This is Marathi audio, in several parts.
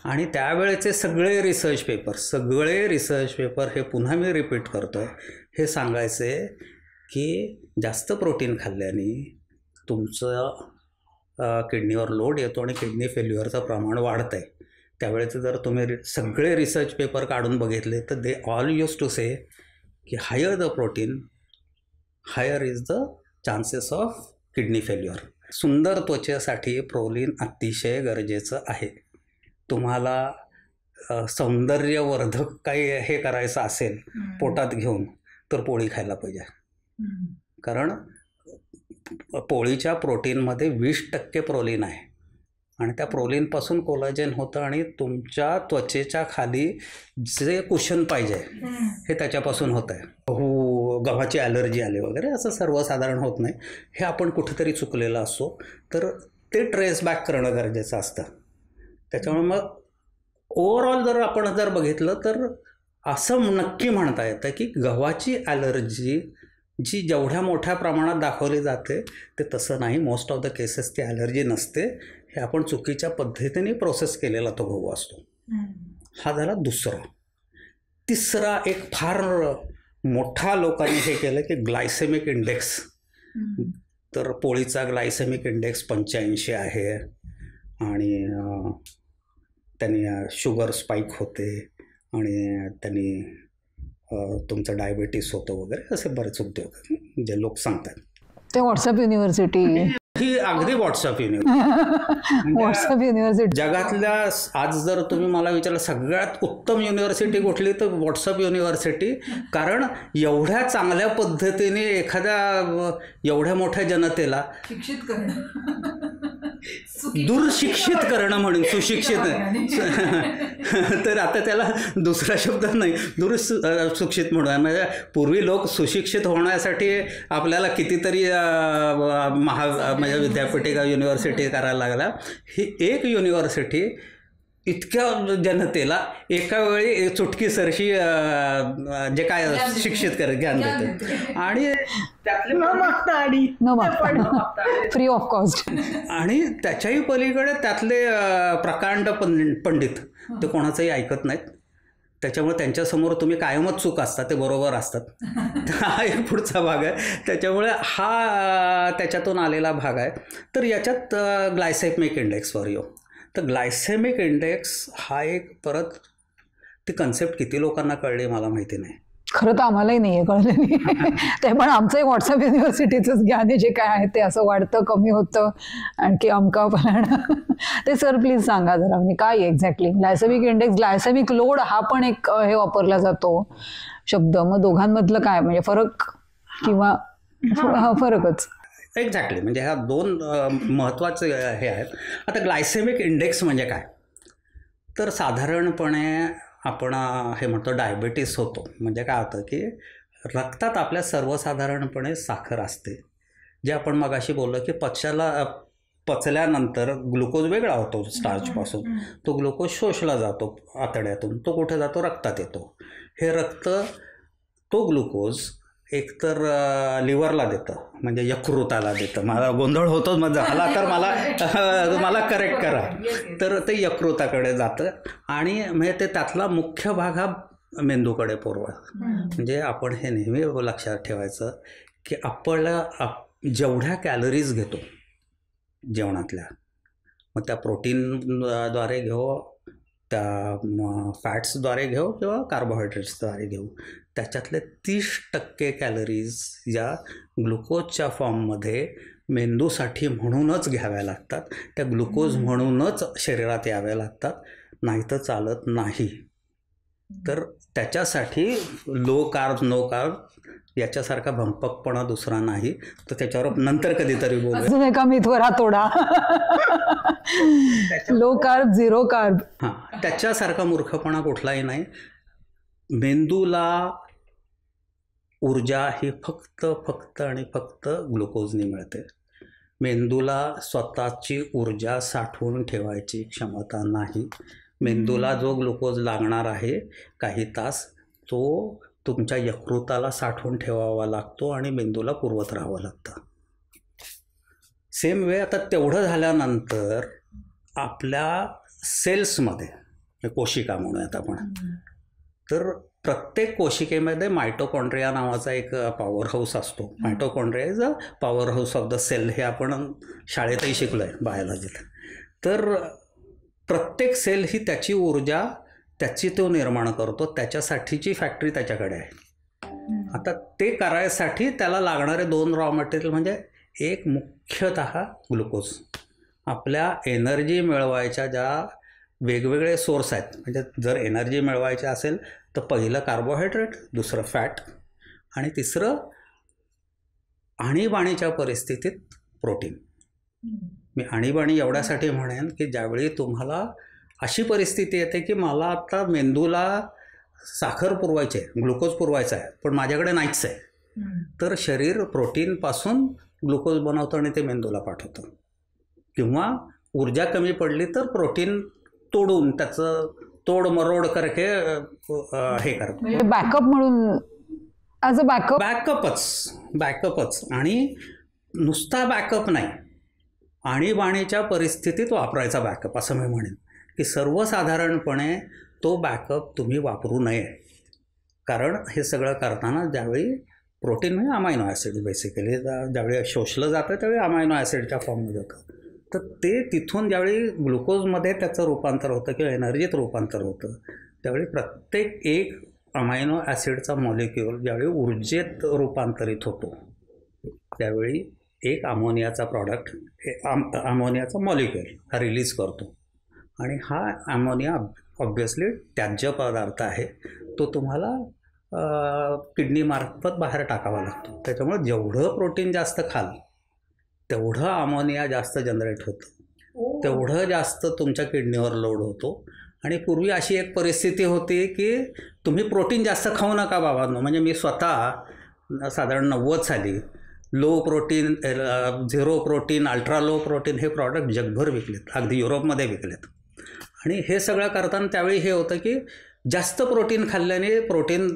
आणि त्यावेळेचे सगळे रिसर्च पेपर हे पुन्हा मी रिपीट करतो आहे, हे सांगायचे की जास्त प्रोटीन खाल्ल्याने तुमचं किडनीवर लोड येतो आणि किडनी फेल्युअरचं प्रमाण वाढतं आहे. त्यावेळेचे जर तुम्ही सगळे रिसर्च पेपर काढून बघितले तर they all use to say की higher the protein higher is the chances of kidney failure. सुंदर त्वचेसाठी प्रोटीन अतिशय गरजेचं आहे. तुम्हाला सौंदर्यवर्धक काही हे करायचं असेल पोटात घेऊन तर पोळी खायला पाहिजे, कारण पोळीच्या प्रोटीनमध्ये 20% प्रोटीन आहे आणि त्या प्रोटीनपासून कोलाजेन होतं आणि तुमच्या त्वचेच्या खाली जे कुशन पाहिजे हे त्याच्यापासून होतं आहे. हो, गव्हाची ॲलर्जी आली वगैरे असं सर्वसाधारण होत नाही. हे आपण कुठेतरी चुकलेलं असो तर ते ट्रेस बॅक करणं गरजेचं असतं. त्याच्यामुळे मग ओव्हरऑल जर आपण बघितलं तर असं नक्की म्हणता येतं की गव्हाची ॲलर्जी जी जेवढ्या मोठ्या प्रमाणात दाखवली जाते ते तसं नाही. मोस्ट ऑफ द केसेस ती ॲलर्जी नसते. हे आपण चुकीच्या पद्धतीने प्रोसेस केलेला तो गहू असतो. हा झाला दुसरा. तिसरा एक फार मोठा लोकांनी हे केलं की ग्लायसेमिक इंडेक्स. तर पोळीचा ग्लायसेमिक इंडेक्स 85 आहे आणि त्यांनी शुगर स्पाईक होते आणि त्यांनी तुमचं डायबिटीस होतं वगैरे असे बरेच उद्योग जे लोक सांगतात. ते व्हॉट्सअप युनिव्हर्सिटी ही अगदी व्हॉट्सअप युनिव्हर्सिटी जगातल्या आज जर तुम्ही मला विचारलं सगळ्यात उत्तम युनिव्हर्सिटी कुठली तर व्हॉट्सअप युनिव्हर्सिटी. कारण एवढ्या चांगल्या पद्धतीने एखाद्या एवढ्या मोठ्या जनतेला शिक्षित करणं, दुर्शिक्षित करणं म्हणून सुशिक्षित तर आता त्याला दुसरा शब्द नाही, दुर्शिक्षित म्हणून. म्हणजे पूर्वी लोक सुशिक्षित होण्यासाठी आपल्याला कितीतरी म्हणजे विद्यापीठ का युनिव्हर्सिटी करायला लागला. ही एक युनिव्हर्सिटी इतक्या जनतेला एका वेळी चुटकीसरशी जे काय शिक्षित ज्ञान देते आणि फ्री ऑफ कॉस्ट. आणि त्याच्याही पलीकडे त्यातले प्रकांड पंडित ते कोणाचंही ऐकत नाहीत. त्याच्यामुळे त्यांच्यासमोर तुम्ही कायमच चूक असतात, ते बरोबर असतात. हा एक पुढचा भाग आहे. त्याच्यामुळे हा त्याच्यातून आलेला भाग आहे. तर याच्यात ग्लायसेमिक इंडेक्सवर येऊ तर ग्लायसेमिक इंडेक्स हा एक परत ती कन्सेप्ट किती लोकांना कळली मला माहिती नाही. खरं तर आम्हालाही नाही आहे कळलं. ते पण आमचंही व्हॉट्सअप युनिव्हर्सिटीचंच ज्ञान जे काय आहे ते असं वाढतं कमी होतं आणखी अमका फलाणं. ते सर प्लीज सांगा जरा म्हणजे काय exactly glycemic index. Glycemic load हा पण एक हे वापरला जातो शब्द. मग दोघांमधलं काय म्हणजे फरक किंवा फरकच? एक्झॅक्टली म्हणजे ह्या दोन महत्त्वाचे हे आहेत. आता ग्लायसेमिक इंडेक्स म्हणजे काय तर साधारणपणे आपण हे म्हणतो डायबिटीस होतो. म्हणजे काय होतं की रक्तात आपल्या सर्वसाधारणपणे साखर असते, जे आपण मगाशी बोललो की पचल्यानंतर ग्लुकोज वेगळा होतो स्टार्चपासून. तो ग्लुकोज शोषला जातो आतड्यातून, तो कुठे जातो रक्तात येतो. हे रक्त तो ग्लुकोज एकतर लिव्हरला देतं म्हणजे यकृताला देतं. मला गोंधळ होतो मग झाला तर मला करेक्ट करा. तर ते यकृताकडे जातं आणि म्हणजे ते त्यातला मुख्य भाग हा मेंदूकडे पुरवत. म्हणजे आपण हे नेहमी लक्षात ठेवायचं की आपल्याला जेवढ्या कॅलरीज घेतो जेवणातल्या, मग त्या प्रोटीनद्वारे घेऊ, त्या फॅट्सद्वारे घेऊ किंवा कार्बोहायड्रेट्सद्वारे घेऊ, त्याच्यातले 30% कॅलरीज या ग्लुकोजच्या फॉर्ममध्ये मेंदूसाठी म्हणूनच घ्याव्या लागतात. त्या ग्लुकोज म्हणूनच शरीरात याव्या लागतात, नाही तर चालत नाही. तर त्याच्यासाठी लो कार्ब नो कार्ब याच्यासारखा भंपकपणा दुसरा नाही. तर त्याच्यावर नंतर कधीतरी बोलू. अजून एका मिथवर हातोडा. लो कार्ब झिरो कार्ब. हां, त्याच्यासारखा मूर्खपणा कुठलाही नाही. मेंदूला ऊर्जा ही फक्त आणि फक्त ग्लुकोजने मिळते. मेंदूला स्वतःची ऊर्जा साठवून ठेवायची क्षमता नाही. मेंदूला जो ग्लुकोज लागणार आहे काही तास, तो तुमच्या यकृताला साठवून ठेवावा लागतो आणि मेंदूला पुरवत राहावं लागतं. सेम वे आता तेवढं झाल्यानंतर आपल्या सेल्समध्ये कोशिका म्हणूयात आपण. तर प्रत्येक कोशिकेमध्ये मायटोकॉन्ड्रिया नावाचा एक पॉवर हाऊस असतो. Mitochondria is a powerhouse of the cell, हे आपण शाळेतही शिकलो आहे बायोलॉजीत. तर प्रत्येक सेल ही त्याची ऊर्जा त्याची तो निर्माण करतो, त्याच्यासाठीची फॅक्टरी त्याच्याकडे आहे. आता ते करायसाठी त्याला लागणारे 2 रॉ मटेरियल म्हणजे एक मुख्यतः ग्लुकोज. आपल्या एनर्जी मिळवायच्या ज्या वेगवेगळे सोर्स आहेत, म्हणजे जर एनर्जी मिळवायची असेल तर पहिलं कार्बोहायड्रेट, दुसरं फॅट आणि तिसरं आणीबाणीच्या परिस्थितीत प्रोटीन. मी आणीबाणी एवढ्यासाठी म्हणेन की ज्यावेळी तुम्हाला अशी परिस्थिती येते की मला आता मेंदूला साखर पुरवायची आहे, ग्लुकोज पुरवायचा आहे, पण माझ्याकडे नाहीच आहे, तर शरीर प्रोटीनपासून ग्लुकोज बनवतं आणि ते मेंदूला पाठवतं. किंवा ऊर्जा कमी पडली तर प्रोटीन तोडून त्याचं तोड मरोड करके हे करतं, बॅकअप म्हणून ॲज अ बॅकअपच. आणि नुसता बॅकअप नाही, आणीबाणीच्या परिस्थितीत वापरायचा बॅकअप असं मी म्हणेन. की सर्वसाधारणपणे तो बॅकअप तुम्ही वापरू नये, कारण हे सगळं करताना ज्यावेळी प्रोटीन म्हणजे अमायनो ॲसिड बेसिकली ज्यावेळी शोषलं जातं त्यावेळी अमायनो ॲसिडच्या फॉर्ममध्ये होतं. तर ते तिथून ज्यावेळी ग्लुकोजमध्ये त्याचं रूपांतर होतं किंवा एनर्जीत रूपांतर होतं, त्यावेळी प्रत्येक एक अमायनो ॲसिडचा मॉलिक्यूल ज्यावेळी ऊर्जेत रूपांतरित होतो त्यावेळी एक अमोनियाचा प्रॉडक्ट, अमोनियाचा मॉलिक्यूल हा रिलीज करतो. आणि हा अमोनिया ऑब्व्हियसली त्याज्य पदार्थ आहे, तो तुम्हाला किडनीमार्फत बाहेर टाकावा लागतो. त्याच्यामुळे जेवढं प्रोटीन जास्त खाल तेवढं अमोनिया जास्त जनरेट होतं, तेवढं जास्त तुमच्या किडनीवर लोड होतो. आणि पूर्वी अशी एक परिस्थिती होती की तुम्ही प्रोटीन जास्त खाऊ नका बाबांनो. म्हणजे मी स्वतः साधारण 90 साली low protein, 0 protein, ultra low protein हे प्रॉडक्ट जगभर विकलेत, अगदी युरोपमध्ये विकलेत. आणि हे सगळं करताना त्यावेळी हे होतं की जास्त प्रोटीन खाल्ल्याने, प्रोटीन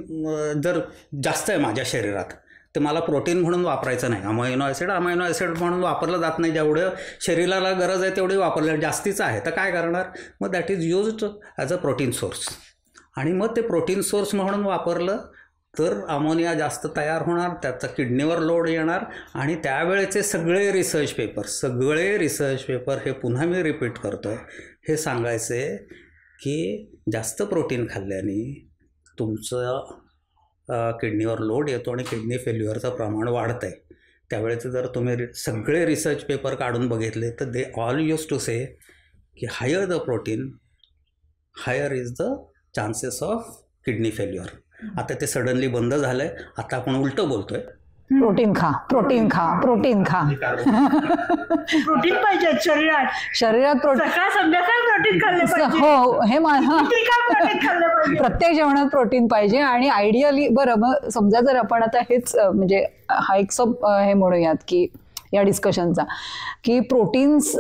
जर जास्त आहे माझ्या शरीरात तर मला प्रोटीन म्हणून वापरायचं नाही, अमायनो ॲसिड म्हणून वापरलं जात नाही. जेवढं शरीराला गरज आहे तेवढी वापरलं, जास्तीचं आहे तर काय करणार, मग that is used as a protein source. आणि मग ते प्रोटीन सोर्स म्हणून वापरलं तर अमोनिया जास्त तयार होणार, त्याचा किडनीवर लोड येणार. आणि त्यावेळेचे सगळे रिसर्च पेपर हे पुन्हा मी रिपीट करतो आहे, हे सांगायचे की जास्त प्रोटीन खाल्ल्याने तुमचं किडनीवर लोड येतो आणि किडनी फेल्युअरचं प्रमाण वाढतं आहे. त्यावेळेचं जर तुम्ही सगळे रिसर्च पेपर काढून बघितले तर they all use to say की higher the protein higher is the chances of kidney failure. आता ते सडनली बंद झालं आहे, आता आपण उलटं बोलतोय, प्रोटीन खा. प्रोटीन पाहिजे शरीरात प्रोटीन, सकाळ संध्याकाळ प्रोटीन खाल्लं पाहिजे. हो, हे प्रत्येक जेवणात प्रोटीन पाहिजे. आणि आयडियली बरं, मग समजा जर आपण आता हेच म्हणजे हा एक हे म्हणूयात की या डिस्कशनचा की प्रोटीन्स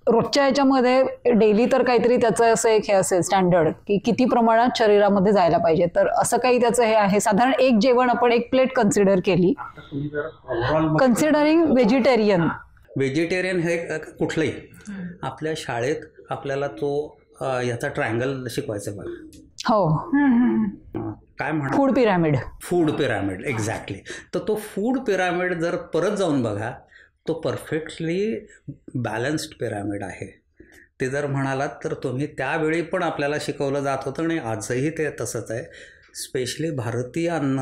रोजच्या ह्याच्यामध्ये डेली तर काहीतरी त्याचं असं एक हे असेल स्टँडर्ड की किती प्रमाणात शरीरामध्ये जायला पाहिजे, तर असं काही त्याचं हे आहे. साधारण एक जेवण आपण 1 प्लेट कन्सिडर केली, कन्सिडरिंग व्हेजिटेरियन हे कुठलंही आपल्या शाळेत आपल्याला तो याचा ट्रायंगल शिकवायचा बघा. हो, काय म्हणा, फूड पिरामिड एक्झॅक्टली. तर तो फूड पिरामिड जर परत जाऊन बघा, तो परफेक्टली बॅलन्स्ड पिरामिड आहे. ते जर म्हणालात तर तुम्ही त्यावेळी पण आपल्याला शिकवलं जात होतं आणि आजही ते तसंच आहे. स्पेशली भारतीय अन्न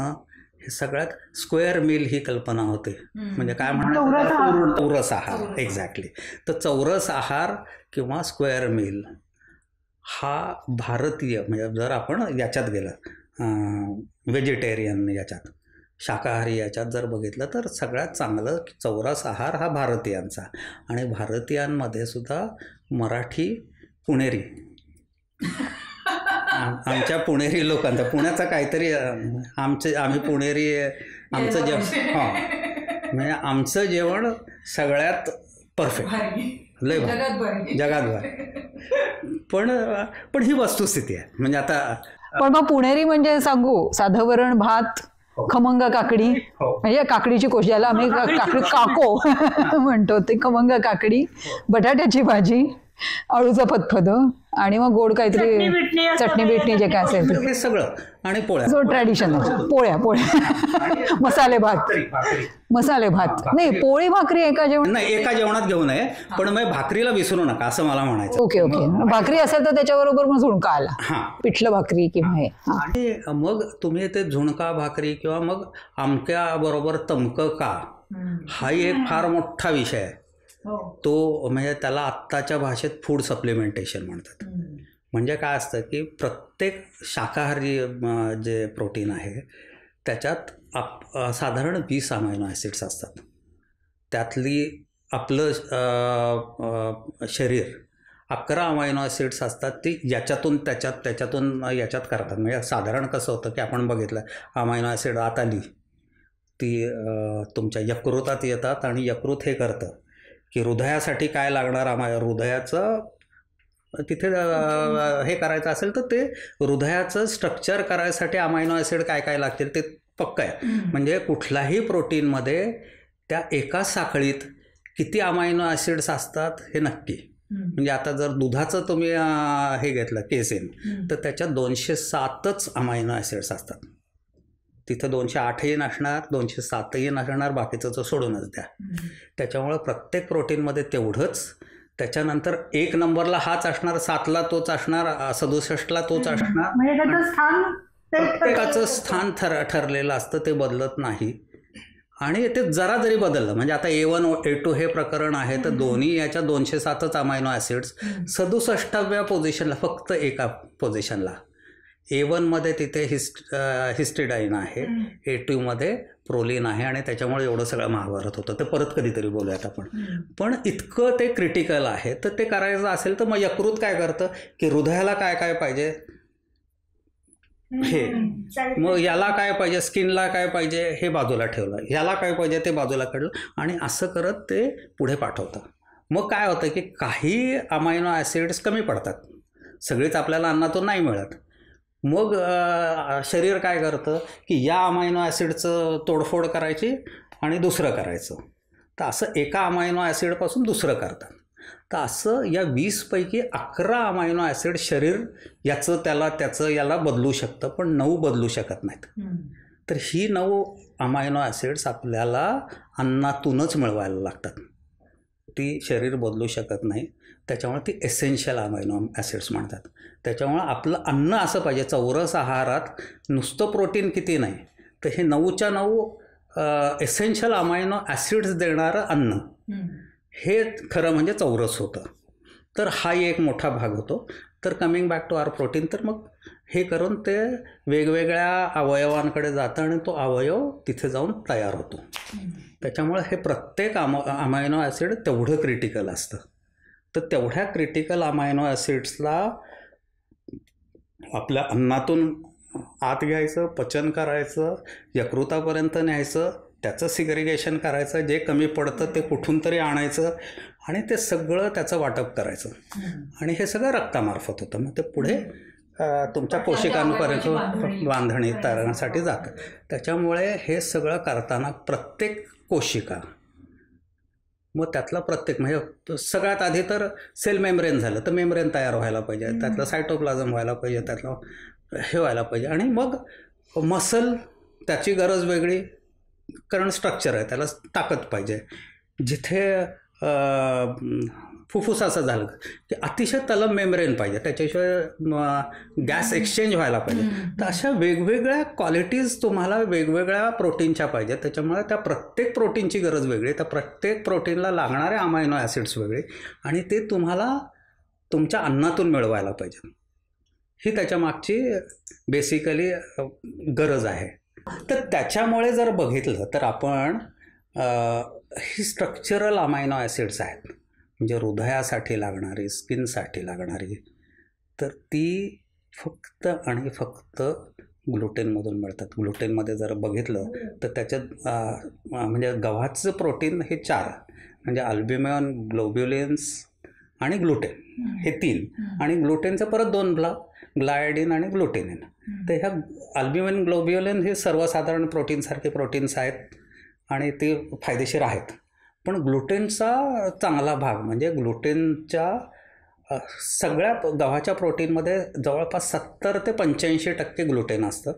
हे सगळ्यात स्क्वेअर मील ही कल्पना होती. म्हणजे काय म्हणतात, चौरस आहार. एक्झॅक्टली. तर चौरस आहार किंवा स्क्वेअर मील हा भारतीय, म्हणजे जर आपण याच्यात गेलं व्हेजिटेरियन याच्यात, शाकाहारी याच्यात जर बघितलं तर सगळ्यात चांगलं चौरस आहार हा भारतीयांचा. आणि भारतीयांमध्ये सुद्धा मराठी, पुणेरी, आमच्या पुणेरी लोकांचा, पुण्याचा काहीतरी आम्ही पुणेरी, आमचं जेवण म्हणजे आमचं जेवण सगळ्यात परफेक्ट, लय जगात भर. पण ही वस्तुस्थिती आहे. म्हणजे आता पण मग पुणेरी म्हणजे सांगू, साधं वरण भात, खमंग काकडी, म्हणजे काकडीची कोश, ज्याला आम्ही काको म्हणतो, ते खमंग काकडी, बटाट्याची भाजी, अळूचं फतफद आणि मग गोड काहीतरी चटणी बिटणी जे काय असेल हे सगळं आणि पोळ्या. जो ट्रॅडिशनल पोळ्या मसाले भात नाही पोळी भाकरी एका जेवण नाही, एका जेवणात घेऊ नये, पण मग भाकरीला विसरू नका असं मला म्हणायचं. ओके भाकरी असेल तर त्याच्याबरोबर मग झुणका आला, हां, पिठलं भाकरी किंवा हे. आणि मग तुम्ही ते झुणका भाकरी किंवा मग आमक्या बरोबर तमकं का, हाही एक फार मोठा विषय आहे. तो म्हणजे त्याला आत्ताच्या भाषेत फूड सप्लिमेंटेशन म्हणतात. म्हणजे काय असतं की प्रत्येक शाकाहारी जे प्रोटीन आहे त्याच्यात साधारण 20 अमायनो ॲसिड्स असतात. त्यातली आपलं शरीर 11 अमायनो ॲसिड्स असतात ती याच्यातून याच्यात करतात. म्हणजे साधारण कसं होतं की आपण बघितलं अमायनो ॲसिड आत आली ती तुमच्या यकृतात येतात आणि यकृत हे करतं की हृदयासाठी काय लागणार हृदयाचं तिथे हे करायचं असेल तर ते हृदयाचं स्ट्रक्चर करायसाठी अमायनो ॲसिड काय काय लागतील ते पक्का आहे. म्हणजे कुठल्याही प्रोटीनमध्ये त्या एका साखळीत किती अमायनो ॲसिड्स असतात हे नक्की. म्हणजे आता जर दुधाचं तुम्ही हे घेतलं केसेन तर त्याच्यात 207च अमायनो ॲसिड्स असतात. तिथं 208ही नसणार, 207ही नसणार, बाकीचं तर सोडूनच द्या. त्याच्यामुळं प्रत्येक प्रोटीनमध्ये तेवढंच. त्याच्यानंतर 1 नंबरला हाच असणार, 7ला तोच असणार, 67ला तोच असणार. प्रत्येकाचं स्थान ठरलेलं असतं, ते बदलत नाही. आणि ते जरा जरी बदललं म्हणजे आता A1 A2 हे प्रकरण आहे तर दोन्ही याच्या 207च अमायनो ॲसिड्स 67व्या पोझिशनला, फक्त एका पोझिशनला A1मध्ये तिथे हिस्टिडाईन आहे, A2मध्ये प्रोलीन आहे आणि त्याच्यामुळे एवढं सगळं महाभारत होतं. ते परत कधीतरी बोलूयात आपण. पण इतकं ते क्रिटिकल आहे तर ते करायचं असेल तर मग यकृत काय करतं की हृदयाला काय काय पाहिजे हे, मग याला काय पाहिजे, स्किनला काय पाहिजे हे बाजूला ठेवलं, ह्याला काय पाहिजे ते बाजूला काढलं आणि असं करत ते पुढे पाठवतं. मग काय होतं की काही अमायनो ॲसिड्स कमी पडतात, सगळीच आपल्याला अन्नातून नाही मिळत. मग शरीर काय करतं की या अमायनो ॲसिडचं तोडफोड करायची आणि दुसरं करायचं. तर असं एका अमायनो ॲसिडपासून दुसरं करतात. तर असं या 20 पैकी 11 अमायनो ॲसिड शरीर त्याचं याला बदलू शकतं, पण 9 बदलू शकत नाहीत. तर ही 9 अमायनो ॲसिड्स आपल्याला अन्नातूनच मिळवायला लागतात. ती शरीर बदलू शकत नाही. त्याच्यामुळे ती एसेन्शियल अमायनो ॲसिड्स म्हणतात. त्याच्यामुळं आपलं अन्न असं पाहिजे, चौरस आहारात नुसतं प्रोटीन किती नाही तर हे 9च्या 9 एसेन्शियल अमायनो ॲसिड्स देणारं अन्न हे खरं म्हणजे चौरस होतं. तर हा एक मोठा भाग होतो. तर coming back to our protein, तर मग हे करून ते वेगवेगळ्या अवयवांकडे जातं आणि तो अवयव तिथे जाऊन तयार होतो. त्याच्यामुळे हे प्रत्येक अमायनो ॲसिड तेवढं क्रिटिकल असतं. तर तेवढ्या क्रिटिकल अमायनो ॲसिड्सला आपल्या अन्नातून आत घ्यायचं, पचन करायचं, यकृतापर्यंत न्यायचं, त्याचं सिग्रिगेशन करायचं, जे कमी पडतं ते कुठून तरी आणायचं आणि ते सगळं त्याचं वाटप करायचं आणि हे सगळं रक्तामार्फत होतं. मग ते पुढे तुमच्या पोषकांपर्यंत बांधणी करण्यासाठी जातं. त्याच्यामुळे हे सगळं करताना प्रत्येक कोशिका, मग त्यातला प्रत्येक म्हणजे सगळ्यात आधी तर सेल मेम्ब्रेन झालं तर मेम्ब्रेन तयार व्हायला पाहिजे, त्यातलं सायटोप्लाझम व्हायला पाहिजे, त्यातलं हे व्हायला पाहिजे आणि मग मसल त्याची गरज वेगळी, कारण स्ट्रक्चर आहे, त्याला ताकद पाहिजे. जिथे फुफ्फुसाचं झालं की अतिशय तलम मेम्ब्रेन पाहिजे, त्याच्याशिवाय गॅस एक्सचेंज व्हायला पाहिजे. तर अशा वेगवेगळ्या क्वालिटीज तुम्हाला वेगवेगळ्या प्रोटीनच्या पाहिजेत. त्याच्यामुळे त्या प्रत्येक प्रोटीनची गरज वेगळी, त्या प्रत्येक प्रोटीनला लागणारे अमायनो ॲसिड्स वेगळे आणि ते तुम्हाला तुमच्या अन्नातून मिळवायला पाहिजे. ही त्याच्या मागची बेसिकली गरज आहे. तर त्याच्यामुळे जर बघितलं तर आपण ही स्ट्रक्चरल अमायनो ॲसिड्स आहेत, म्हणजे हृदयासाठी लागणारी, स्किनसाठी लागणारी, तर ती फक्त आणि फक्त ग्लुटेनमधून मिळतात. ग्लुटेनमध्ये जर बघितलं तर त्याच्यात म्हणजे गव्हाचं प्रोटीन हे 4 म्हणजे अल्ब्युमिन, ग्लोब्युलिन्स आणि ग्लुटेन हे 3 आणि ग्लुटेनचं परत 2 ग्लायडिन आणि ग्लुटेनिन. तर ह्या अल्ब्युमिन, ग्लोब्युलिन हे सर्वसाधारण प्रोटीनसारखे प्रोटीन्स आहेत आणि ते फायदेशीर आहेत. पण ग्लुटेनचा चांगला भाग म्हणजे ग्लुटेनच्या सगळ्या गव्हाच्या प्रोटीनमध्ये जवळपास 70 ते 85% ग्लुटेन असतं.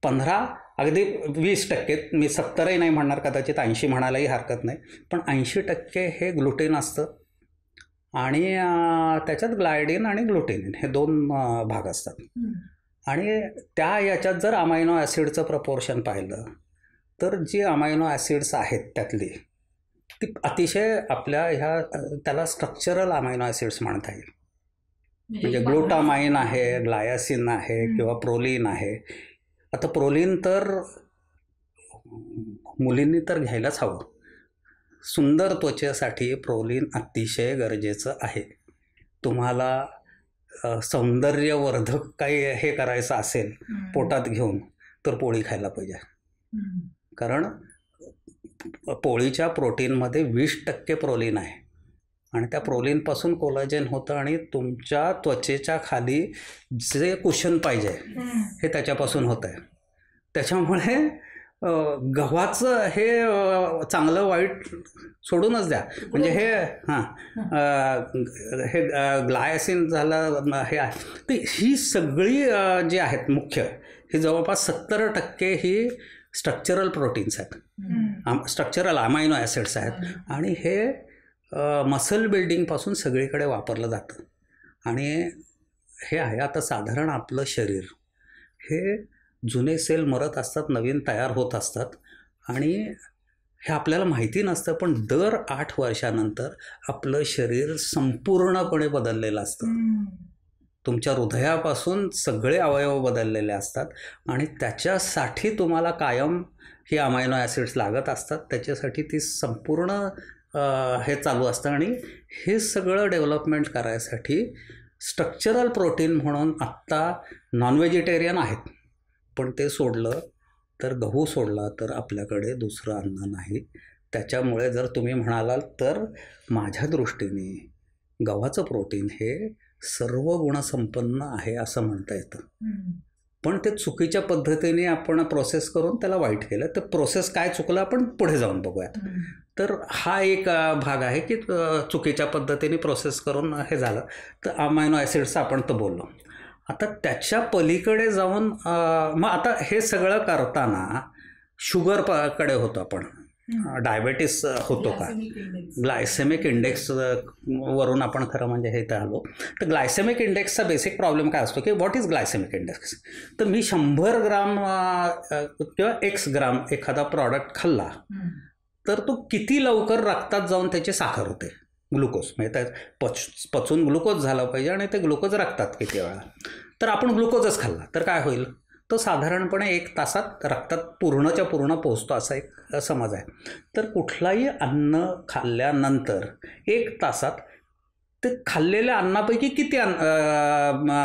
15 अगदी 20%, मी 70ही नाही म्हणणार, कदाचित 80 म्हणायलाही हरकत नाही, पण 80% हे ग्लुटेन असतं. आणि त्याच्यात ग्लायडिन आणि ग्लुटेनिन हे 2 भाग असतात. आणि त्या याच्यात जर अमायनो ॲसिडचं प्रपोर्शन पाहिलं तर जी अमायनो ॲसिड्स आहेत त्यातली ती अतिशय आपल्या त्याला स्ट्रक्चरल अमायनो ॲसिड्स म्हणता येईल. म्हणजे ग्लुटामाइन आहे, ग्लायसिन आहे किंवा प्रोलीन आहे. आता प्रोलीन तर मुलींनी तर घ्यायलाच हवं. सुंदर त्वचेसाठी प्रोलीन अतिशय गरजेचं आहे. तुम्हाला सौंदर्यवर्धक काही हे करायचं असेल पोटात घेऊन तर पोळी खायला पाहिजे. कारण पोळीच्या प्रोटीनमध्ये 20% प्रोलीन आहे आणि त्या प्रोलीनपासून कोलाजेन होतं आणि तुमच्या त्वचेच्या खाली जे कुशन पाहिजे हे त्याच्यापासून होतं आहे. त्याच्यामुळे गव्हाचं हे चांगलं वाईट सोडूनच द्या. म्हणजे हे ग्लायसिन झालं हे आहे. तर ही सगळी जी आहेत मुख्य, ही जवळपास 70% ही स्ट्रक्चरल प्रोटीन्स आहेत, स्ट्रक्चरल अमायनो ॲसिड्स आहेत. आणि हे मसल बिल्डिंगपासून सगळीकडे वापरलं जातं. आणि हे आहे आता साधारण आपलं शरीर हे जुने सेल मरत असतात, नवीन तयार होत असतात. आणि हे आपल्याला माहिती नसतं, पण दर 8 वर्षानंतर आपलं शरीर संपूर्णपणे बदललेलं असतं. तुमच्या हृदयापासून सगळे अवयव बदललेले असतात आणि त्याच्यासाठी तुम्हाला कायम ही अमायनो ॲसिड्स लागत असतात. त्याच्यासाठी ती संपूर्ण हे चालू असतं. आणि हे सगळं डेव्हलपमेंट करायसाठी स्ट्रक्चरल प्रोटीन म्हणून आत्ता नॉन व्हेजिटेरियन आहेत, पण ते सोडलं तर गहू सोडला तर आपल्याकडे दुसरं अन्न नाही. त्याच्यामुळे जर तुम्ही म्हणालाल तर माझ्या दृष्टीने गव्हाचं प्रोटीन हे सर्व गुणसंपन्न आहे असं म्हणता येतं. पण ते चुकीच्या पद्धतीने आपण प्रोसेस करून त्याला वाईट केलं. तर प्रोसेस काय चुकलं आपण पुढे जाऊन बघूयात. तर हा एक भाग आहे की चुकीच्या पद्धतीने प्रोसेस करून हे झालं. तर अमायनो ॲसिड्स आपण तर बोललो. आता त्याच्या पलीकडे जाऊन मग आता हे सगळं करताना शुगरकडे होतो आपण, डायबेटीस होतो का, ग्लायसेमिक इंडेक्स वरून आपण खरं म्हणजे हे तर आलो. तर ग्लायसेमिक इंडेक्सचा बेसिक प्रॉब्लेम काय असतो की व्हॉट इज ग्लायसेमिक इंडेक्स. तर मी 100 ग्राम किंवा x ग्राम एखादा प्रॉडक्ट खाल्ला तर तो किती लवकर रक्तात जाऊन त्याची साखर होते, ग्लुकोज, म्हणजे त्या पचून ग्लुकोज झाला पाहिजे आणि ते ग्लुकोज रक्तात किती वेळा. तर आपण ग्लुकोजच खाल्ला तर काय होईल, तो साधारणपणे 1 तासात रक्तात पूर्णच्या पूर्ण पोहोचतो असा एक समज आहे. तर कुठलाही अन्न खाल्ल्यानंतर 1 तासात ते खाल्लेल्या अन्नापैकी किती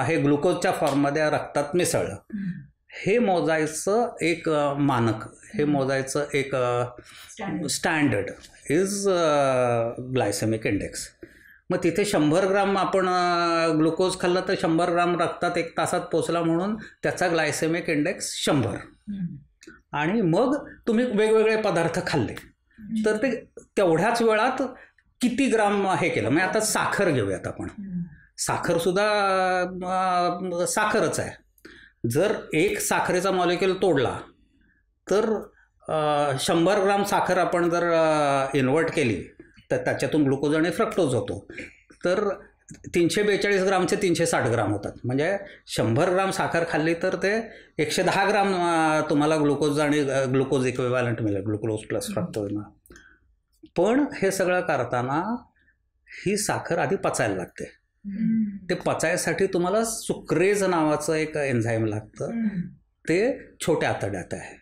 हे ग्लुकोजच्या फॉर्ममध्ये रक्तात मिसळलं हे मोजायचं एक मानक, हे मोजायचं एक स्टँडर्ड इज ग्लायसेमिक इंडेक्स. मग तिथे 100 ग्राम आपण ग्लुकोज खाल्लं तर 100 ग्राम रक्तात 1 तासात पोचला म्हणून त्याचा ग्लायसेमिक इंडेक्स 100. आणि मग तुम्ही वेगवेगळे पदार्थ खाल्ले तर ते तेवढ्याच वेळात किती ग्राम हे केलं. म्हणजे आता साखर घेऊयात आपण. साखरसुद्धा साखरच आहे. जर एक साखरेचा मॉलिक्यूल तोडला तर 100 ग्राम साखर आपण जर इन्व्हर्ट केली तर त्याच्यातून ग्लुकोज आणि फ्रक्टोज होतो. तर 342 ग्रामचे 360 ग्राम होतात. म्हणजे 100 ग्राम साखर खाल्ली तर ते 110 ग्राम तुम्हाला ग्लुकोज आणि ग्लुकोज इक्विव्हॅलंट मिळेल, ग्लुकोज प्लस फ्रक्टोज. पण हे सगळं करताना ही साखर आधी पचायला लागते. ते पचायसाठी तुम्हाला सुक्रेज नावाचं एक एन्झाईम लागतं, ते छोट्या आतड्यात आहे.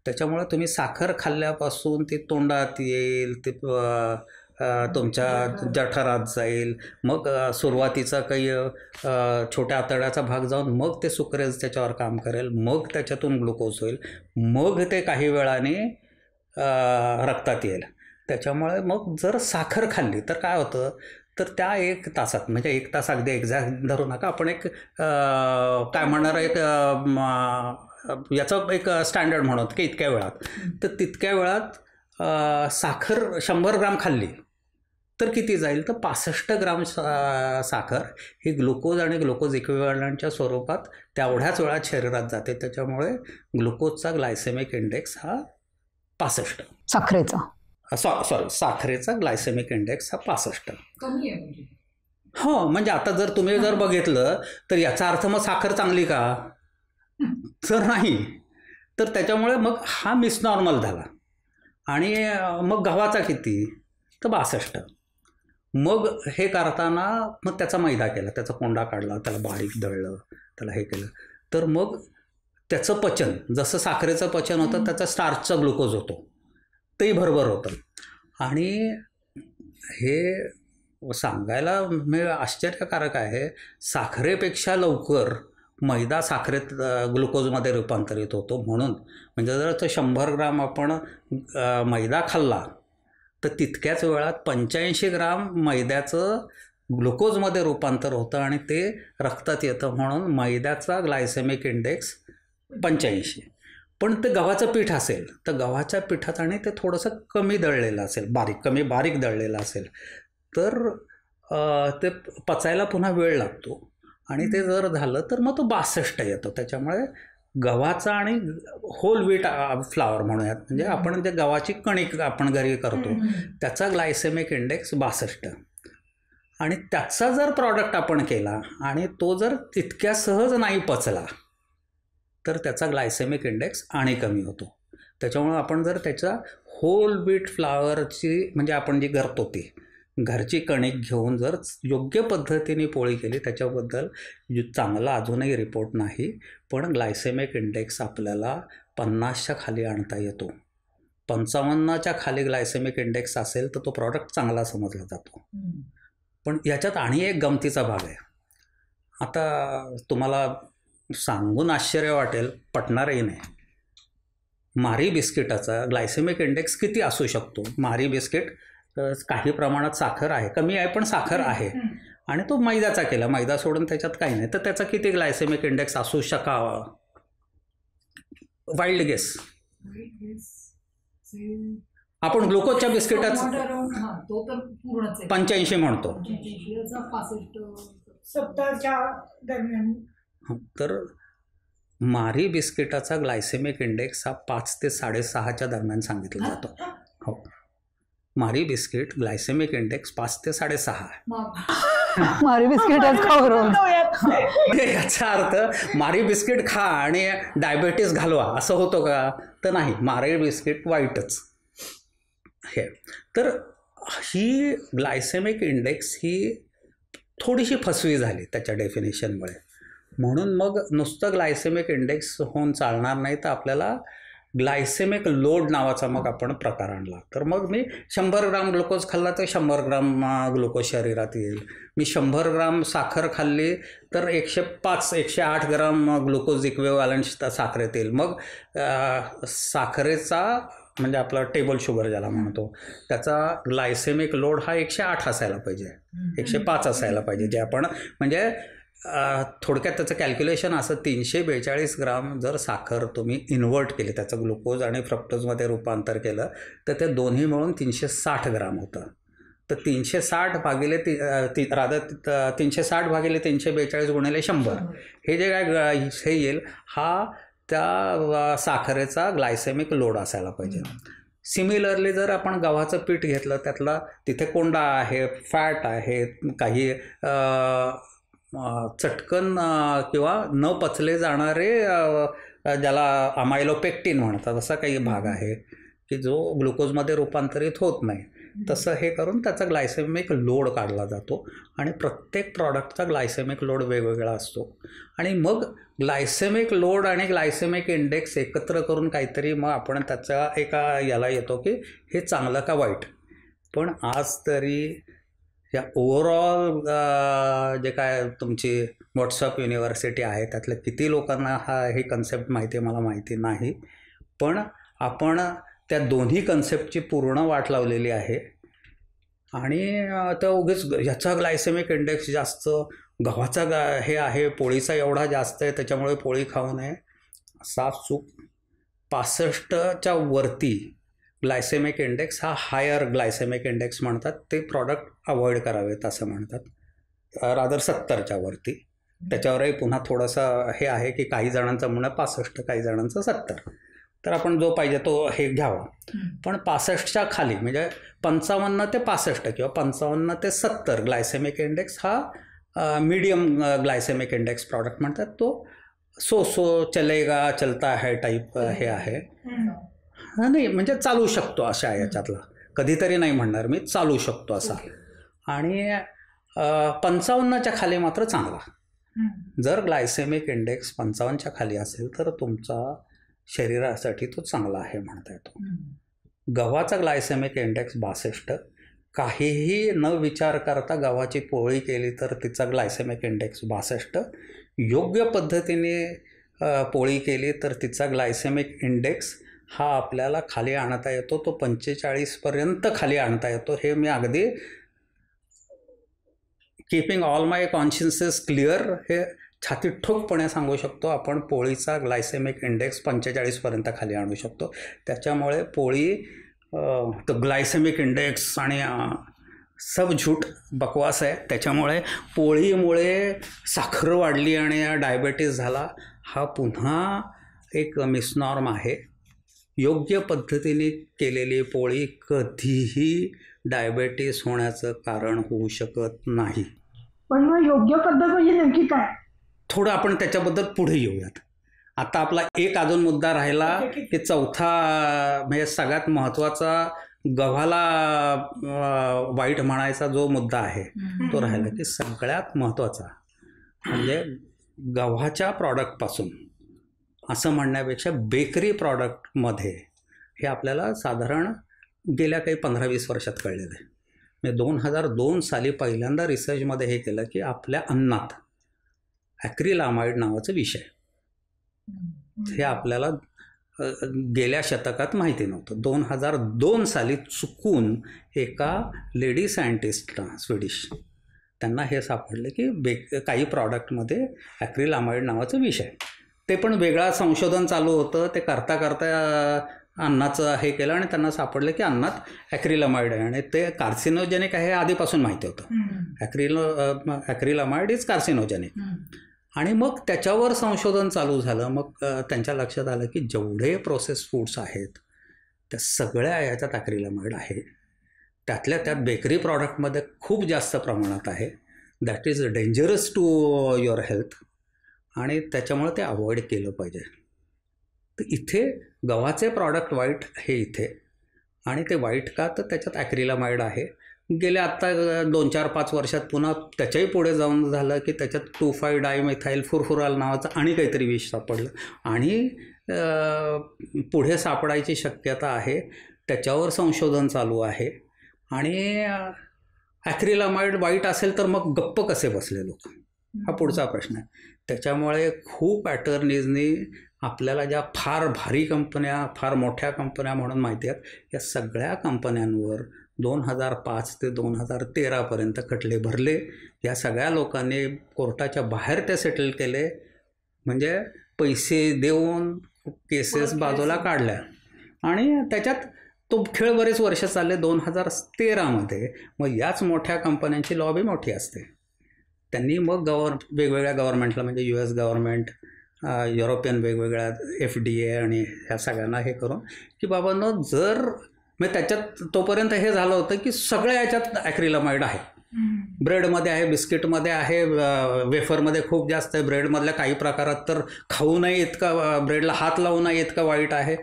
त्याच्यामुळे तुम्ही साखर खाल्ल्यापासून ती तोंडात येईल, ते तुमच्या जठरात जाईल, मग सुरुवातीचा काही छोट्या आतड्याचा भाग जाऊन मग ते सुक्रेज त्याच्यावर काम करेल, मग त्याच्यातून ग्लुकोज होईल, मग ते काही वेळाने रक्तात येईल. त्याच्यामुळे मग जर साखर खाल्ली तर काय होतं, तर त्या 1 तासात, म्हणजे 1 तास अगदी एक्झॅक्ट धरू नका, आपण एक काय म्हणणार एक याचं एक स्टँडर्ड म्हणत की इतक्या वेळात, तर तितक्या वेळात साखर 100 ग्राम खाल्ली तर किती जाईल, तर 65 ग्राम साखर ही ग्लुकोज आणि ग्लुकोज इक्विव्हॅलंटच्या स्वरूपात तेवढ्याच वेळात शरीरात जाते. त्याच्यामुळे ग्लुकोजचा ग्लायसेमिक इंडेक्स हा 65. साखरेचा सॉरी साखरेचा ग्लायसेमिक इंडेक्स हा 65 कमी आहे म्हणजे. हो, म्हणजे आता जर तुम्ही जर बघितलं तर याचा अर्थ मग साखर चांगली का, तर नाही. तर त्याच्यामुळे मग हा मिसनॉर्मल झाला. आणि मग गव्हाचा किती, तर 62. मग हे करताना मग त्याचा मैदा केला, त्याचा कोंडा काढला, त्याला बारीक दळलं, त्याला हे केलं, तर मग त्याचं पचन जसं साखरेचं पचन होतं त्याचा स्टार्चचा ग्लुकोज होतो, तेही भरभर होतं. आणि हे सांगायला म्हणजे आश्चर्यकारक आहे, साखरेपेक्षा लवकर मैदा साखरेत ग्लुकोजमध्ये रूपांतरित होतो. म्हणून म्हणजे जर तो 100 ग्राम आपण मैदा खाल्ला तर तितक्याच वेळात 85 ग्राम मैद्याचं ग्लुकोजमध्ये रूपांतर होतं आणि ते रक्तात येतं. म्हणून मैद्याचा ग्लायसेमिक इंडेक्स 85. पण ते गव्हाचं पीठ असेल तर गव्हाच्या पिठात आणि ते थोडंसं कमी दळलेलं असेल, बारीक दळलेलं असेल, तर ते पचायला पुन्हा वेळ लागतो. आणि ते जर झालं तर मग तो 62 येतो. त्याच्यामुळे गव्हाचा आणि होल व्हीट फ्लावर म्हणूयात, म्हणजे आपण जे गव्हाची कणिक आपण घरी करतो त्याचा ग्लायसेमिक इंडेक्स 62. आणि त्याचा जर प्रॉडक्ट आपण केला आणि तो जर तितक्या सहज नाही पचला तर त्याचा ग्लायसेमिक इंडेक्स आणि कमी होतो. त्याच्यामुळे आपण जर त्याचा होल व्हीट फ्लावरची म्हणजे आपण जी करतो ती घरची कणिक घेऊन जर योग्य पद्धतीने पोळी केली, त्याच्याबद्दल चांगला अजूनही रिपोर्ट नाही, पण ग्लायसेमिक इंडेक्स आपल्याला 50च्या खाली आणता येतो. 55च्या खाली ग्लायसेमिक इंडेक्स असेल तर तो प्रॉडक्ट चांगला समजला जातो. पण याच्यात आणि एक गमतीचा भाग आहे. आता तुम्हाला सांगून आश्चर्य वाटेल, पटणारही नाही. मारी बिस्किटाचा ग्लायसेमिक इंडेक्स किती असू शकतो? मारी बिस्किट काही प्रमाणात साखर आहे, कमी आहे पण साखर आहे, आणि तो मैद्याचा केला, मैदा सोडून त्याच्यात काही नाही, तर त्याचा किती ग्लायसेमिक इंडेक्स असू शकावा? Wild guess. आपण ग्लुकोजच्या बिस्किटाचं 85 म्हणतो, 70च्या दरम्यान. तर मारी बिस्किटाचा ग्लायसेमिक इंडेक्स हा 5 ते 6.5च्या दरम्यान सांगितला जातो. हो, मारी बिस्किट ग्लायसेमिक इंडेक्स 5 ते 6.5. मारी बिस्किटच खाऊ रोज. म्हणजे याचा अर्थ मारी बिस्किट खा आणि डायबेटीस घालवा असं होतं का? तर नाही, मारी बिस्किट वाईटच हे. तर ही ग्लायसेमिक इंडेक्स ही थोडीशी फसवी झाली त्याच्या डेफिनेशनमुळे. म्हणून मग नुसतं ग्लायसेमिक इंडेक्स होऊन चालणार नाही, तर आपल्याला ग्लायसेमिक लोड नावाचा मग आपण प्रकार आणला. तर मग मी 100 ग्राम ग्लुकोज खाल्ला तर 100 ग्राम ग्लुकोज शरीरात येईल. मी 100 ग्राम साखर खाल्ली तर 105-108 ग्राम ग्लुकोज इक्विव्हॅलंट साखरेत येईल. मग साखरेचा म्हणजे आपला टेबल शुगर ज्याला म्हणतो त्याचा ग्लायसेमिक लोड हा 108 असायला पाहिजे, 105 असायला पाहिजे. जे आपण म्हणजे थोडक्यात त्याचं कॅल्क्युलेशन असं, 342 ग्राम जर साखर तुम्ही इन्व्हर्ट केली, त्याचं ग्लुकोज आणि फ्रक्टोजमध्ये रूपांतर केलं तर ते दोन्ही मिळून 360 ग्राम होतं. तर 360 भागिले 342 गुणिले 100 हे जे काय हे येईल, हा त्या साखरेचा ग्लायसेमिक लोड असायला पाहिजे. सिमिलरली जर आपण गव्हाचं पीठ घेतलं, त्यातला तिथे कोंडा आहे, फॅट आहे, काही चटकन किंवा न पचले जाणारे ज्याला अमायलोपेक्टिन म्हणतात असा काही भाग आहे की जो ग्लुकोजमध्ये रूपांतरित होत नाही. तसं हे करून त्याचा ग्लायसेमिक लोड काढला जातो आणि प्रत्येक प्रॉडक्टचा ग्लायसेमिक लोड वेगवेगळा असतो. आणि मग ग्लायसेमिक लोड आणि ग्लायसेमिक इंडेक्स एकत्र करून काहीतरी मग आपण त्याचा एका याला येतो की हे चांगलं का वाईट. पण आज तरी या ओव्हरऑल जे काय तुमची व्हॉट्सअप युनिव्हर्सिटी आहे त्यातल्या किती लोकांना हे कन्सेप्ट माहिती आहे मला माहिती नाही, पण आपण त्या दोन्ही कन्सेप्टची पूर्ण वाट लावलेली आहे. आणि त्या उगीच ह्याचा ग्लायसेमिक इंडेक्स जास्त, गव्हाचा हे आहे, पोळीचा एवढा जास्त आहे त्याच्यामुळे पोळी खाऊ नये, साफ चूक. 65च्या वरती ग्लायसेमिक इंडेक्स हा हायर ग्लायसेमिक इंडेक्स म्हणतात, ते प्रॉडक्ट अवॉइड करावेत असं म्हणतात. रादर 70च्या वरती. त्याच्यावरही पुन्हा थोडंसं हे आहे की काही जणांचं म्हणणं 65, काही जणांचं 70. तर आपण जो पाहिजे तो हे घ्यावा. पण 65च्या खाली म्हणजे 55 ते 65 किंवा 55 ते 70 ग्लायसेमिक इंडेक्स हा मीडियम ग्लायसेमिक इंडेक्स प्रॉडक्ट म्हणतात. तो चलेगा चलता है टाईप हे आहे. नाही म्हणजे चालू शकतो अशा याच्यातला, कधीतरी नाही म्हणणार मी, चालू शकतो असा. आणि 55च्या खाली मात्र चांगला. जर ग्लायसेमिक इंडेक्स 55च्या खाली असेल तर तुमचा शरीरासाठी तो चांगला आहे म्हणता येतो. गव्हाचा ग्लायसेमिक इंडेक्स 62. काहीही न विचार करता गव्हाची पोळी केली तर तिचा ग्लायसेमिक इंडेक्स 62. योग्य पद्धतीने पोळी केली तर तिचा ग्लायसेमिक इंडेक्स हा आपल्याला खाली आणता येतो. तो 45पर्यंत खाली आणता येतो. हे मी अगदी कीपिंग ऑल माय कॉन्शियन्सेस क्लिअर हे छाती ठोकपणे सांगू शकतो. आपण पोळीचा ग्लायसेमिक इंडेक्स 45पर्यंत खाली आणू शकतो. त्याच्यामुळे पोळी तो ग्लायसेमिक इंडेक्स आणि सब झूट बकवास आहे. त्याच्यामुळे पोळीमुळे साखर वाढली आणि डायबेटीस झाला हा पुन्हा एक मिसनॉर्म आहे. योग्य पद्धतीने केलेली पोळी कधीही डायबेटीस होण्याचं कारण होऊ शकत नाही. पण मग योग्य पद्धत म्हणजे नेमकी काय? थोडं आपण त्याच्याबद्दल पुढे येऊयात. आता आपला एक अजून मुद्दा राहिला की चौथा म्हणजे सगळ्यात महत्त्वाचा गव्हाला वाईट म्हणायचा जो मुद्दा आहे तो राहिला, की सगळ्यात महत्त्वाचा म्हणजे गव्हाच्या प्रॉडक्टपासून असं म्हणण्यापेक्षा बेकरी प्रॉडक्टमध्ये हे आपल्याला साधारण गेल्या काही 15-20 वर्षात कळलेलं आहे. म्हणजे 2002 साली पहिल्यांदा रिसर्चमध्ये हे केलं की आपल्या अन्नात ॲक्रिलामाइड नावाचं विषय, हे आपल्याला गेल्या शतकात माहिती नव्हतं. 2002 साली चुकून एका लेडी सायंटिस्टला स्वीडिश त्यांना हे सापडलं की काही प्रॉडक्टमध्ये ॲक्रिलामाइड नावाचं विषय. ते पण वेगळा संशोधन चालू होतं. ते करता अन्नाचं हे केलं आणि त्यांना सापडलं की अन्नात ॲक्रिलामाइड आहे आणि ते कार्सिनोजेनिक आहे हे आधीपासून माहिती होतं. ॲक्रिलामाइड इज कार्सिनोजेनिक. आणि मग त्याच्यावर संशोधन चालू झालं. मग त्यांच्या लक्षात आलं की जेवढे प्रोसेस फूड्स आहेत त्या सगळ्या याच्यात ॲक्रिलामाइड आहे. त्यातल्या त्यात बेकरी प्रॉडक्टमध्ये खूप जास्त प्रमाणात आहे. That is dangerous to your health आणि त्याच्यामुळे ते अवॉइड केलं पाहिजे. तर इथे गव्हाचे प्रॉडक्ट वाईट हे इथे, आणि ते वाईट का तर त्याच्यात ॲक्रिलामाइड आहे. गेल्या आत्ता 2-4-5 वर्षात पुन्हा त्याच्याही पुढे जाऊन झालं की त्याच्यात 2,5-डायमिथाइल फुरफुराल नावाचं आणि काहीतरी विष सापडलं आणि पुढे सापडायची शक्यता आहे. त्याच्यावर संशोधन चालू आहे. आणि ॲक्रिलामाइड वाईट असेल तर मग गप्प कसे बसले लोक, हा पुढचा प्रश्न आहे. त्याच्यामुळे खूप अटर्नीजनी आपल्याला ज्या फार भारी कंपन्या, फार मोठ्या कंपन्या म्हणून माहिती आहेत, या सगळ्या कंपन्यांवर 2005 ते 2013पर्यंत खटले भरले. या सगळ्या लोकांनी कोर्टाच्या बाहेर ते सेटल केले, म्हणजे पैसे देऊन केसेस बाजूला काढल्या. आणि त्याच्यात तो खेळ बरेच वर्ष चालले. 2013मध्ये मग याच मोठ्या कंपन्यांची लॉबी मोठी असते. त्यांनी मग वेगवेगळ्या गव्हर्नमेंटला म्हणजे US गव्हर्नमेंट, युरोपियन वेगवेगळ्या FDA आणि ह्या सगळ्यांना हे करून की बाबांनो जर मग त्याच्यात तोपर्यंत हे झालं होतं की सगळ्या याच्यात ॲक्रिलामाइड आहे. ब्रेडमध्ये आहे, बिस्किटमध्ये आहे, वेफरमध्ये खूप जास्त आहे, ब्रेडमधल्या काही प्रकारात तर खाऊ नये इतका, ब्रेडला हात लावू नये इतका वाईट आहे.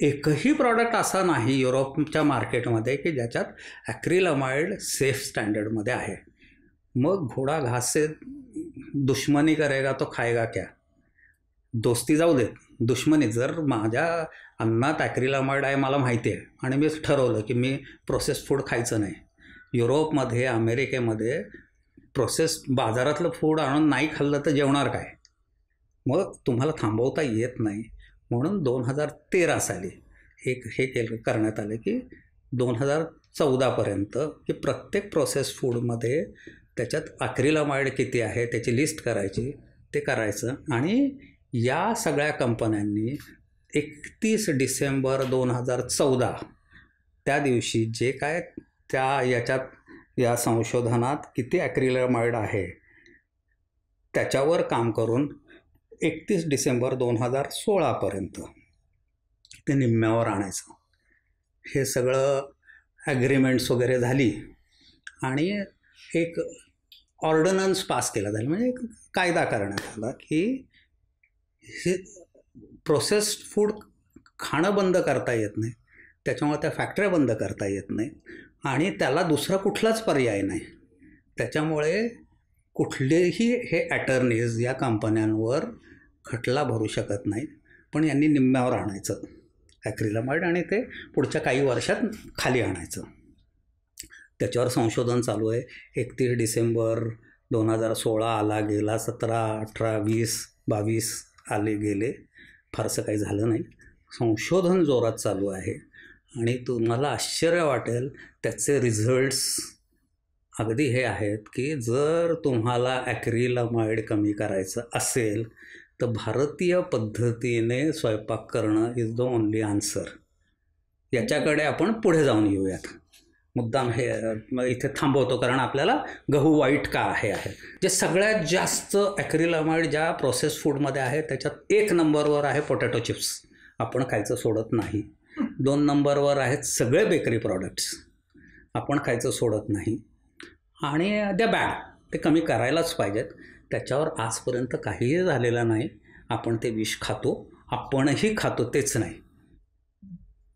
एकही प्रॉडक्ट असा नाही युरोपच्या मार्केटमध्ये की ज्याच्यात ॲक्रिलामाइड सेफ स्टँडर्डमध्ये आहे. मग घोडा घास से दुश्मनी करेगा तो खाएगा क्या. दोस्ती जाऊ दे, दुश्मनी. जर माझ्या अन्नात ॲक्रिलामाइड आहे मला माहिती आहे आणि मी ठरवलं की मी प्रोसेस फूड खायचं नाही. युरोपमध्ये, अमेरिकेमध्ये प्रोसेस बाजारातलं फूड आणून नाही खाल्लं तर जेवणार काय. मग तुम्हाला थांबवता येत नाही. म्हणून 2013 साली हे करण्यात आलं की 2014पर्यंत की प्रत्येक प्रोसेस फूडमध्ये त्याच्यात ॲक्रिलामाइड किती आहे त्याची लिस्ट करायची, ते करायचं. आणि या सगळ्या कंपन्यांनी 31 डिसेंबर 2014 त्या दिवशी जे काय या संशोधनात किती ॲक्रिलामाइड आहे त्याच्यावर काम करून 31 डिसेंबर 2016पर्यंत ते निम्म्यावर आणायचं. हे सगळं ॲग्रीमेंट्स वगैरे झाली आणि एक ऑर्डनन्स पास केला झाला, म्हणजे एक कायदा करण्यात आला की हे प्रोसेस्ड फूड खाणं बंद करता येत नाही, त्याच्यामुळे त्या फॅक्टऱ्या बंद करता येत नाही आणि त्याला दुसरा कुठलाच पर्याय नाही. त्याच्यामुळे कुठलेही हे ॲटर्नीज या कंपन्यांवर खटला भरू शकत नाहीत, पण यांनी निम्म्यावर आणायचं ॲक्रिलामाइड आणि ते पुढच्या काही वर्षात खाली आणायचं. त्याच्यावर संशोधन चालू आहे. 31 डिसेंबर 2016 आला गेला, 17, 18, 20, 22 आले गेले, फारसं काही झालं नाही. संशोधन जोरात चालू आहे आणि तुम्हाला आश्चर्य वाटेल त्याचे रिझल्ट्स अगदी हे आहेत की जर तुम्हाला ॲक्रिलामाइड कमी करायचं असेल तर भारतीय पद्धतीने स्वयंपाक करणं इज द ओनली आन्सर. याच्याकडे आपण पुढे जाऊन येऊयात. मुद्दाम हे इथे थांबवतो कारण आपल्याला गहू वाईट का आहे जे सगळ्यात जास्त ॲक्रिलामाइड ज्या प्रोसेस फूडमध्ये आहे त्याच्यात 1 नंबरवर आहे पोटॅटो चिप्स, आपण खायचं सोडत नाही. 2 नंबरवर आहेत सगळे बेकरी प्रॉडक्ट्स, आपण खायचं सोडत नाही. आणि द्या बॅड, ते कमी करायलाच पाहिजेत. त्याच्यावर आजपर्यंत काहीही झालेलं नाही. आपण ते विष खातो, आपणही खातो, तेच नाही.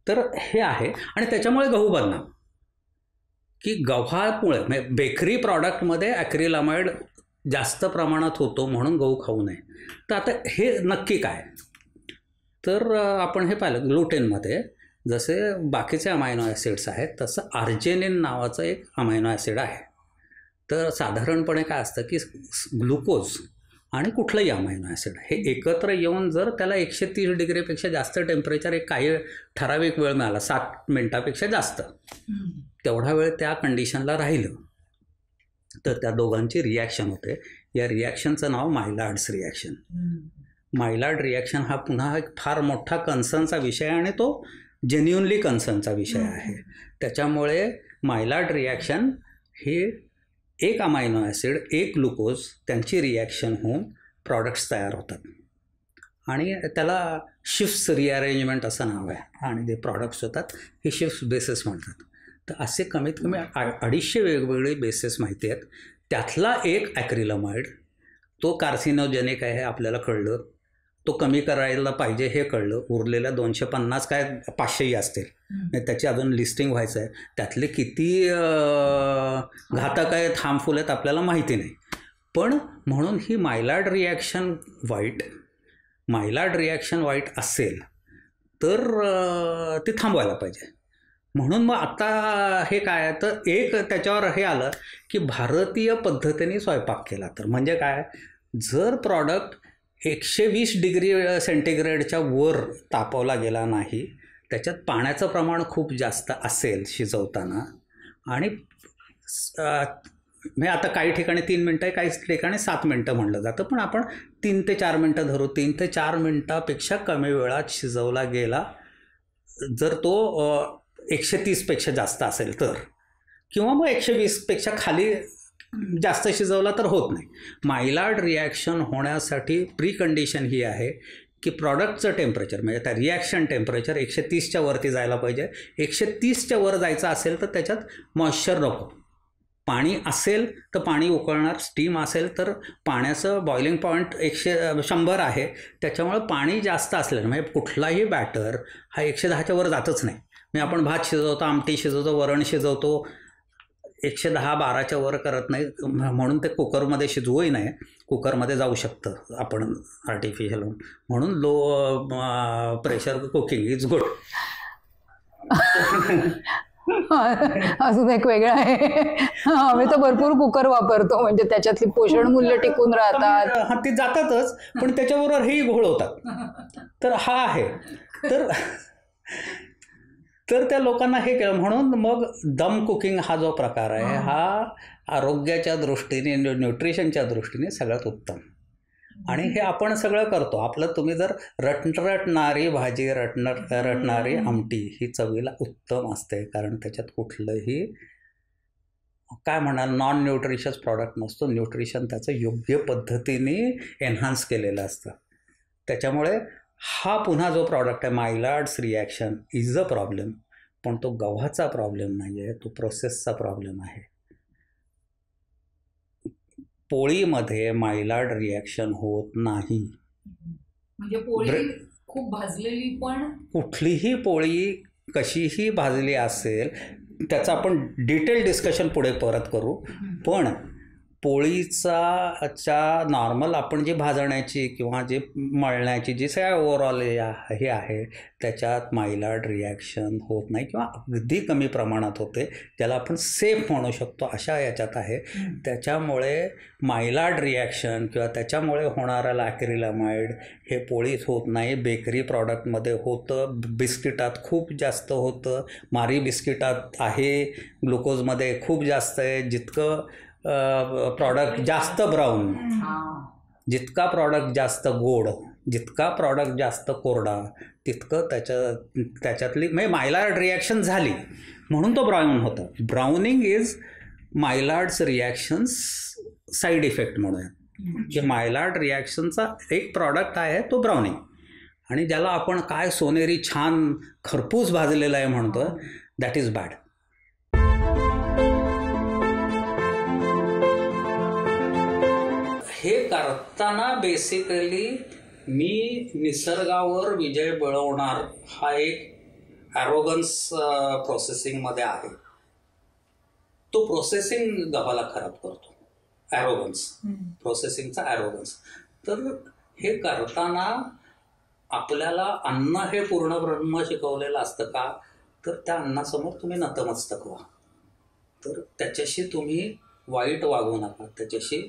तर हे आहे आणि त्याच्यामुळे गहू बदनाम की गव्हामुळे म्हणजे बेकरी प्रॉडक्टमध्ये ॲक्रिलामाइड जास्त प्रमाणात होतो म्हणून गहू खाऊ नये. तर आता हे नक्की काय, तर आपण हे पाहिलं ग्लुटेनमध्ये जसे बाकीचे अमायनो ॲसिड्स आहेत तसं आर्जेनिन नावाचं एक अमायनो ॲसिड आहे. तर साधारणपणे काय असतं की ग्लुकोज आणि कुठलंही अमायनो ॲसिड हे एकत्र येऊन जर त्याला 130 डिग्रीपेक्षा जास्त टेम्परेचर एक काही ठराविक वेळ मिळाला 7 मिनटापेक्षा जास्त, तेवढा वेळ त्या कंडिशनला राहिलं तर त्या दोघांची रिॲक्शन होते. या रिॲक्शनचं नाव मायलार्ड्स रिॲक्शन. मायलार्ड रिॲक्शन हा पुन्हा एक फार मोठा कन्सर्नचा विषय आणि तो जेन्युनली कन्सर्नचा विषय आहे. त्याच्यामुळे मायलार्ड रिॲक्शन हे एक अमायनो ॲसिड, एक ग्लुकोज त्यांची रिॲक्शन होऊन प्रॉडक्ट्स तयार होतात आणि त्याला शिफ्ट्स रिअरेंजमेंट असं नाव आहे आणि जे प्रॉडक्ट्स होतात हे शिफ्ट बेसिस म्हणतात. तर असे कमीत कमी 250 वेगवेगळे बेसिस माहिती आहेत. त्यातला एक ॲक्रिलामाइड तो कार्सिनोजेनिक आहे हे आपल्याला कळलं, तो कमी करायला पाहिजे हे कळलं. उरलेल्या 250 काय 500ही असतील, त्याची अजून लिस्टिंग व्हायचं आहे. त्यातले किती घातक आहेत, हार्मफुल आहेत आपल्याला माहिती नाही. पण म्हणून ही मायलार्ड रिॲक्शन वाईट असेल तर ती थांबवायला पाहिजे. म्हणून मग आता हे काय तर एक त्याच्यावर हे आलं की भारतीय पद्धतीने स्वयंपाक केला तर म्हणजे काय, जर प्रॉडक्ट 120 डिग्री सेंटीग्रेडच्या वर तापवला गेला नाही, त्याच्यात पाण्याचं प्रमाण खूप जास्त असेल शिजवताना आणि म्हणजे आता काही ठिकाणी 3 मिनटं आहे, काही ठिकाणी 7 मिनटं म्हणलं जातं, पण आपण 3 ते 4 मिनटं धरू. 3 ते 4 मिनटापेक्षा कमी वेळात शिजवला गेला जर तो 130पेक्षा जास्त असेल तर, किंवा मग 120पेक्षा खाली जास्त शिजवला तर होत नाही. मायलार्ड रिॲक्शन होण्यासाठी प्री कंडिशन ही आहे की प्रॉडक्टचं टेम्परेचर म्हणजे त्या रिॲक्शन टेम्परेचर 130च्या वरती जायला पाहिजे. 130च्या वर जायचं असेल तर त्याच्यात मॉइश्चर नको. पाणी असेल तर पाणी उकळणार, स्टीम असेल तर पाण्याचं बॉइलिंग पॉईंट 100 आहे. त्याच्यामुळे पाणी जास्त असल्यानं म्हणजे कुठलाही बॅटर हा 110च्या वर जातच नाही. म्हणजे आपण भात शिजवतो, आमटी शिजवतो, वरण शिजवतो, 110-12च्या वर करत नाही. म्हणून ते कुकरमध्ये शिजवूही नाही, कुकरमध्ये जाऊ शकतं आपण आर्टिफिशियल. म्हणून low pressure cooking is good. अजून एक वेगळं आहे, आम्ही तर भरपूर कुकर वापरतो म्हणजे त्याच्यातली पोषण मूल्य टिकून राहतात. हा ते जातातच, पण त्याच्याबरोबर हेही घोळ होतात. तर हा आहे तर त्या लोकांना हे केलं. म्हणून मग दम कुकिंग हा जो प्रकार आहे हा आरोग्याच्या दृष्टीने, न्यूट्रिशनच्या दृष्टीने सगळ्यात उत्तम. आणि हे आपण सगळं करतो. आपलं तुम्ही जर रटणारी भाजी, रटणारी आमटी ही चवीला उत्तम असते, कारण त्याच्यात कुठलंही काय म्हणाल नॉन न्यूट्रिशियस प्रॉडक्ट नसतो. न्यूट्रिशन त्याचं योग्य पद्धतीने एन्हान्स केलेलं असतं. त्याच्यामुळे हा पुन्हा जो प्रॉडक्ट आहे मायलार्ड्स रिॲक्शन इज अ प्रॉब्लेम, पण तो गव्हाचा प्रॉब्लेम नाही आहे, तो प्रोसेसचा प्रॉब्लेम आहे. पोळीमध्ये मायलार्ड रिॲक्शन होत नाही. म्हणजे पोळी खूप भाजलेली पण कुठलीही पोळी कशीही भाजली असेल त्याचं आपण डिटेल डिस्कशन पुढे परत करू, पण पोळीचा नॉर्मल आपण जी भाजण्याची किंवा जी मळण्याची जी सगळ्या ओव्हरऑल हे आहे त्याच्यात मायलार्ड रिॲक्शन होत नाही किंवा अगदी कमी प्रमाणात होते, ज्याला आपण सेफ म्हणू शकतो अशा याच्यात आहे. त्याच्यामुळे मायलार्ड रिॲक्शन किंवा त्याच्यामुळे होणारा लॅक्रिलामाइड हे पोळीत होत नाही, बेकरी प्रॉडक्टमध्ये होतं, बिस्किटात खूप जास्त होतं, मारी बिस्किटात आहे, ग्लुकोजमध्ये खूप जास्त आहे. जितकं प्रॉडक्ट जास्त ब्राऊन, जितका प्रॉडक्ट जास्त गोड, जितका प्रॉडक्ट जास्त कोरडा, तितकं त्याच्यातली म्हणजे मायलार्ड रिॲक्शन झाली म्हणून तो ब्राऊन होतं. Browning is Maillard's reactions side effect म्हणूया, की मायलार्ड रिॲक्शनचा एक प्रॉडक्ट आहे तो ब्राउनिंग, आणि ज्याला आपण काय सोनेरी छान खरपूस भाजलेला आहे म्हणतो, दॅट इज बॅड. हे करताना बेसिकली मी निसर्गावर विजय मिळवणार हा एक ॲरोगन्स प्रोसेसिंगमध्ये आहे. तो प्रोसेसिंग गव्हाला खराब करतो, ॲरोगन्स, प्रोसेसिंगचा ॲरोगन्स. तर हे करताना आपल्याला अन्न हे पूर्ण ब्रह्म शिकवलेलं असतं का, तर त्या अन्नासमोर तुम्ही नतमस्तक व्हा. तर त्याच्याशी तुम्ही वाईट वागू नका, त्याच्याशी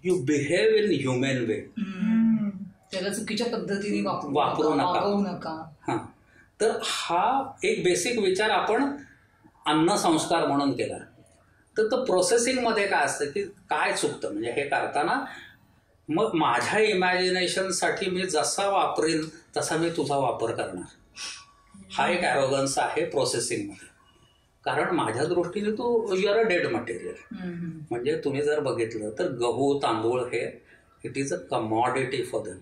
यू बिहेव इन ह्युमन वे. त्याला चुकीच्या पद्धतीने वापरू नका. हां, तर हा एक बेसिक विचार आपण अन्न संस्कार म्हणून केला. तर तो प्रोसेसिंगमध्ये काय असतं की काय चुकतं, म्हणजे हे करताना मग माझ्या इमॅजिनेशनसाठी मी जसा वापरेन तसा मी तुझा वापर करणार, हा एक ॲरोगन्स आहे प्रोसेसिंगमध्ये. कारण माझ्या दृष्टीने तू you are a dead material. म्हणजे तुम्ही जर बघितलं तर गहू तांदूळ हे it is a commodity for them.